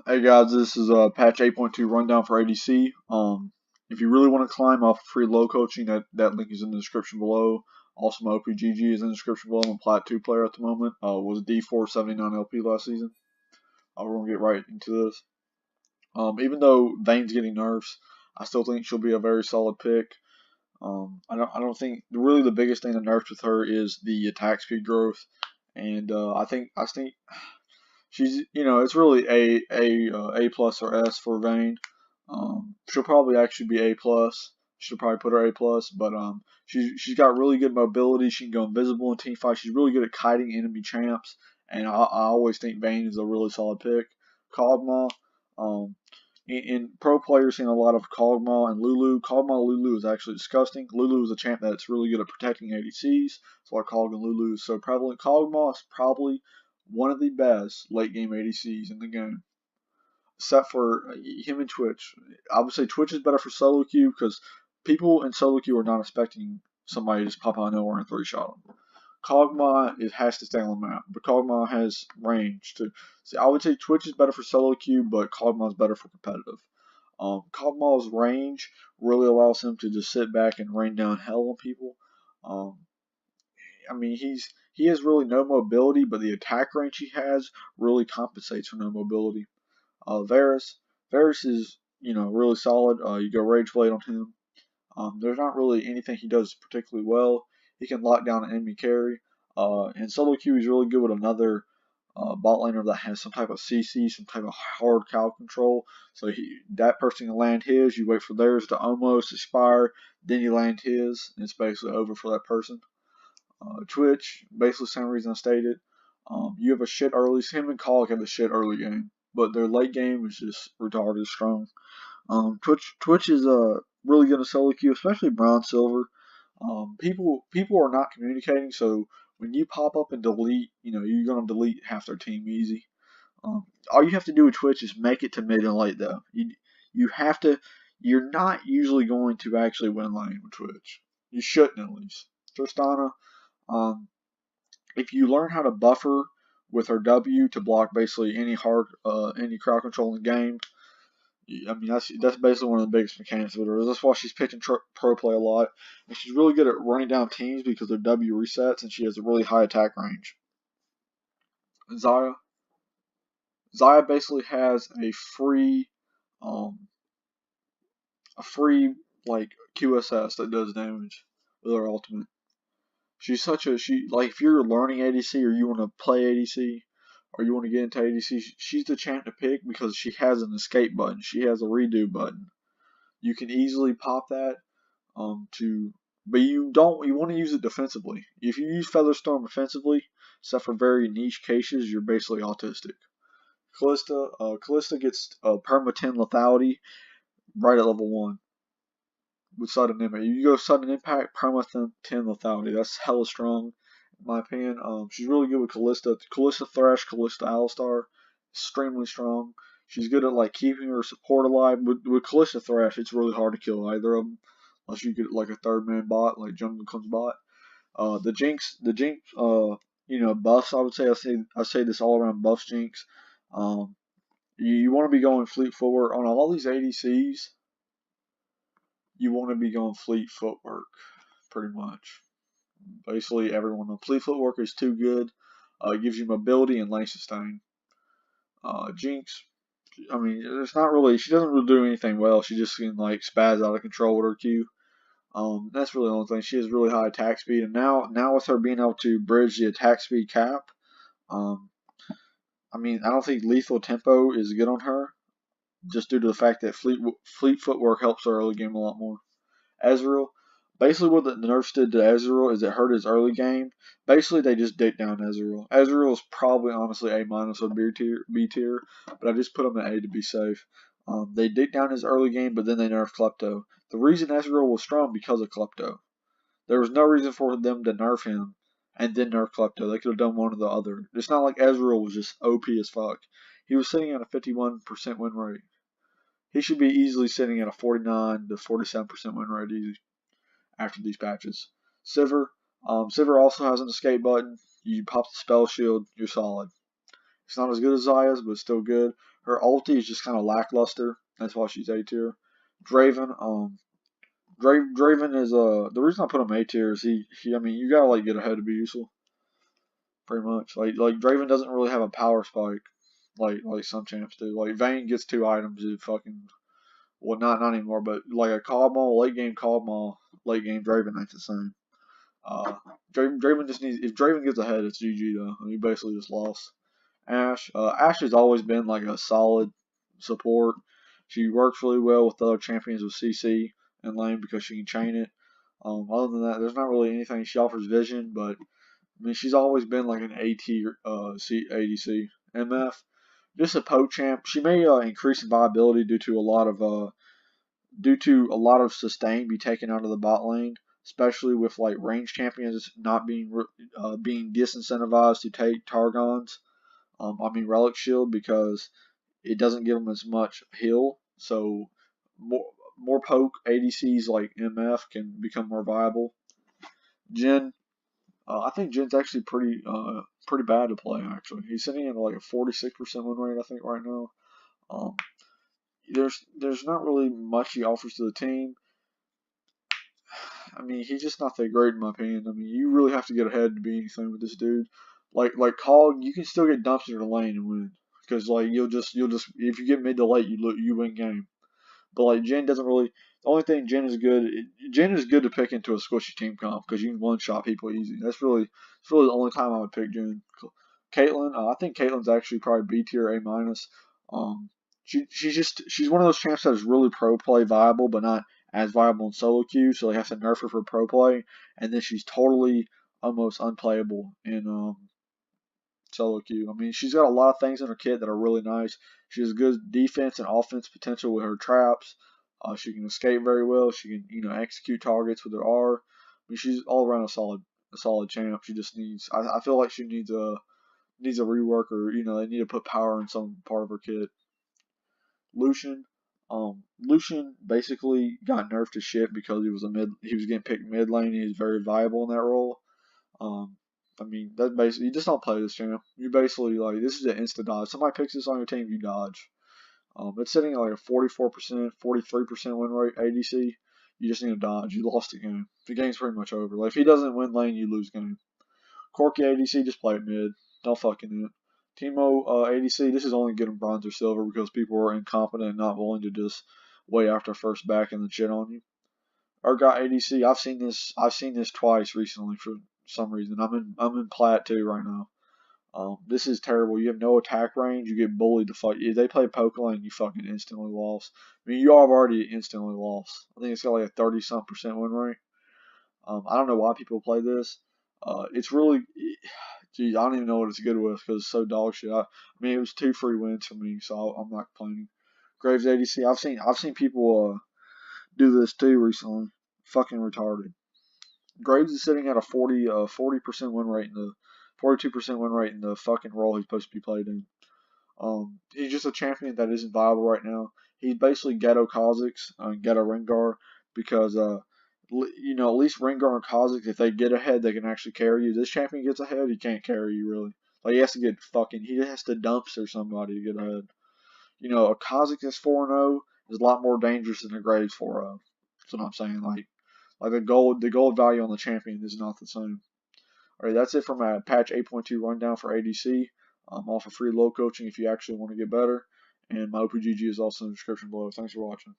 Hey guys, this is patch 8.2 rundown for ADC. If you really want to climb off free low coaching, that link is in the description below. Also, my OPGG is in the description below. I'm a Plat 2 player at the moment. Was D479 LP last season. We're gonna get right into this. Even though Vayne's getting nerfs, I still think she'll be a very solid pick. I don't think really the biggest thing that nerfs with her is the attack speed growth, and I think she's, it's really A plus or S for Vayne. She'll probably actually be A plus. She'll probably put her A plus, but she's got really good mobility. She can go invisible in team fight. She's really good at kiting enemy champs, and I always think Vayne is a really solid pick. Kog'Maw, in pro players, seeing a lot of Kog'Maw and Lulu. Kog'Maw Lulu is actually disgusting. Lulu is a champ that's really good at protecting ADCs. That's why Kog and Lulu is so prevalent. Kog'Maw is probably one of the best late game ADCs in the game, except for him and Twitch. I would say Twitch is better for solo queue because people in solo queue are not expecting somebody to just pop out of nowhere and 3-shot them. Kog'Maw has to stay on the map, but Kog'Maw has range too. See, I would say Twitch is better for solo queue, but Kog'Maw is better for competitive. Kog'Maw's range really allows him to just sit back and rain down hell on people. He has really no mobility, but the attack range he has really compensates for no mobility. Varus is really solid. You go Rage Blade on him. There's not really anything he does particularly well. He can lock down an enemy carry. And solo queue he's really good with another bot laner that has some type of CC, some type of hard cow control. So that person can land his. You wait for theirs to almost expire, then you land his, and it's basically over for that person. Twitch, basically the same reason I stated. You have a shit early. Him and Cog have a shit early game, but their late game is just retarded strong. Twitch is really good at solo queue, especially bronze silver. People are not communicating, so when you pop up and delete, you're gonna delete half their team easy. All you have to do with Twitch is make it to mid and late though. You have to. You're not usually going to actually win lane with Twitch. You shouldn't at least. Tristana. If you learn how to buffer with her W to block basically any any crowd control in the game, that's basically one of the biggest mechanics with her. That's why she's picked in pro play a lot, and she's really good at running down teams because their W resets, and she has a really high attack range. Xayah basically has a free like QSS that does damage with her ultimate. If you're learning ADC or you want to play ADC or you want to get into ADC, she's the champ to pick because she has an escape button. She has a redo button. You can easily pop that but you want to use it defensively. If you use Featherstorm offensively, except for very niche cases, you're basically autistic. Callista gets perma 10 lethality right at level 1. With sudden impact, you go sudden impact, perma 10 lethality. That's hella strong, in my opinion. She's really good with Callista Thresh, Callista Alistar, extremely strong. She's good at keeping her support alive. With Callista Thresh, it's really hard to kill either of them, unless you get like a third man bot, like Jungle Comes bot. The Jinx, buffs. I would say I say this all around buffs Jinx. You want to be going fleet forward on all these ADCs. You want to be going fleet footwork, pretty much. Basically, everyone on fleet footwork is too good. It gives you mobility and lane sustain. Jinx, it's not really. She doesn't really do anything well. She just can spaz out of control with her Q. That's really the only thing. She has really high attack speed, and now with her being able to bridge the attack speed cap, I don't think lethal tempo is good on her, just due to the fact that fleet footwork helps her early game a lot more. Ezreal, basically what the nerfs did to Ezreal is it hurt his early game. Basically, they just dick down Ezreal. Ezreal is probably honestly A- or B tier, but I just put him at A to be safe. They dick down his early game, but then they nerfed Klepto. The reason Ezreal was strong because of Klepto. There was no reason for them to nerf him and then nerf Klepto. They could have done one or the other. It's not like Ezreal was just OP as fuck. He was sitting at a 51% win rate. He should be easily sitting at a 49 to 47% win rate easy after these patches. Sivir also has an escape button. You pop the spell shield, you're solid. It's not as good as Xayah's, but still good. Her ulti is just kind of lackluster. That's why she's A tier. Draven, Draven is the reason I put him A tier is I mean you gotta like get ahead to be useful. Pretty much. Like Draven doesn't really have a power spike like some champs do. Like Vayne gets 2 items if fucking well not anymore, but like a Caldmaul, late game Caldmaul, late game Draven ain't the same. Draven just needs if Draven gets ahead it's GG though. I mean, he basically just lost. Ashe. Ashe has always been like a solid support. She works really well with the other champions with CC and lane because she can chain it. Other than that, there's not really anything. She offers vision, but I mean, she's always been like an AT ADC. MF, just a poke champ. She may increase in viability due to a lot of sustain be taken out of the bot lane, especially with like range champions not being being disincentivized to take Targons. Relic Shield because it doesn't give them as much heal. So more poke ADCs like MF can become more viable. Jhin, I think Jin's actually pretty bad to play. Actually, he's sitting at like a 46% win rate. I think right now. Um, there's not really much he offers to the team. I mean, he's just not that great in my opinion. I mean, you really have to get ahead to be anything with this dude. Like Cog, you can still get dumped into the lane and win because like you'll just if you get mid to late, you win game. But like Jhin doesn't really. The only thing Jhin is good to pick into a squishy team comp because you can one shot people easy. That's really the only time I would pick Jhin. Caitlyn, I think Caitlyn's actually probably B tier A minus. Um, she's one of those champs that is really pro play viable, but not as viable in solo queue. So they have to nerf her for pro play, and then she's totally almost unplayable in solo queue. I mean, she's got a lot of things in her kit that are really nice. She has good defense and offense potential with her traps. She can escape very well. She can execute targets with her R. I mean, she's all around a solid champ. She just needs. I feel like she needs a rework or they need to put power in some part of her kit. Lucian. Lucian basically got nerfed to shit because he was getting picked mid lane. He was very viable in that role. I mean, that basically you just don't play this champ. You basically like this is an insta dodge. Somebody picks this on your team, you dodge. It's sitting at like a 44%, 43% win rate ADC. You just need to dodge. You lost the game. The game's pretty much over. Like if he doesn't win lane, you lose game. Corki ADC, just play it mid. Don't fucking it. Teemo ADC, this is only getting bronze or silver because people are incompetent and not willing to just wait after first back and then shit on you. Urgot ADC, I've seen this twice recently for some reason. I'm in plat 2 right now. This is terrible. You have no attack range. You get bullied to fuck. If they play poke lane, you fucking instantly lost. I mean, you have already instantly lost. I think it's got like a 30-some% win rate. I don't know why people play this. It's really, geez, I don't even know what it's good with because it's so dog shit. I mean, it was 2 free wins for me, so I'm not complaining. Graves ADC, I've seen people do this too recently. Fucking retarded. Graves is sitting at a 40% win rate in the 42% win rate in the fucking role he's supposed to be played in. He's just a champion that isn't viable right now. He's basically ghetto Kha'Zix and ghetto Rengar because at least Rengar and Kha'Zix, if they get ahead, they can actually carry you. This champion gets ahead, he can't carry you really. Like he has to dumpster somebody to get ahead. A Kha'Zix that's 4-0 is a lot more dangerous than a Graves 4-0. That's what I'm saying. Like the gold value on the champion is not the same. Alright, that's it for my patch 8.2 rundown for ADC. I'm offer free low coaching if you actually want to get better. And my OPGG is also in the description below. Thanks for watching.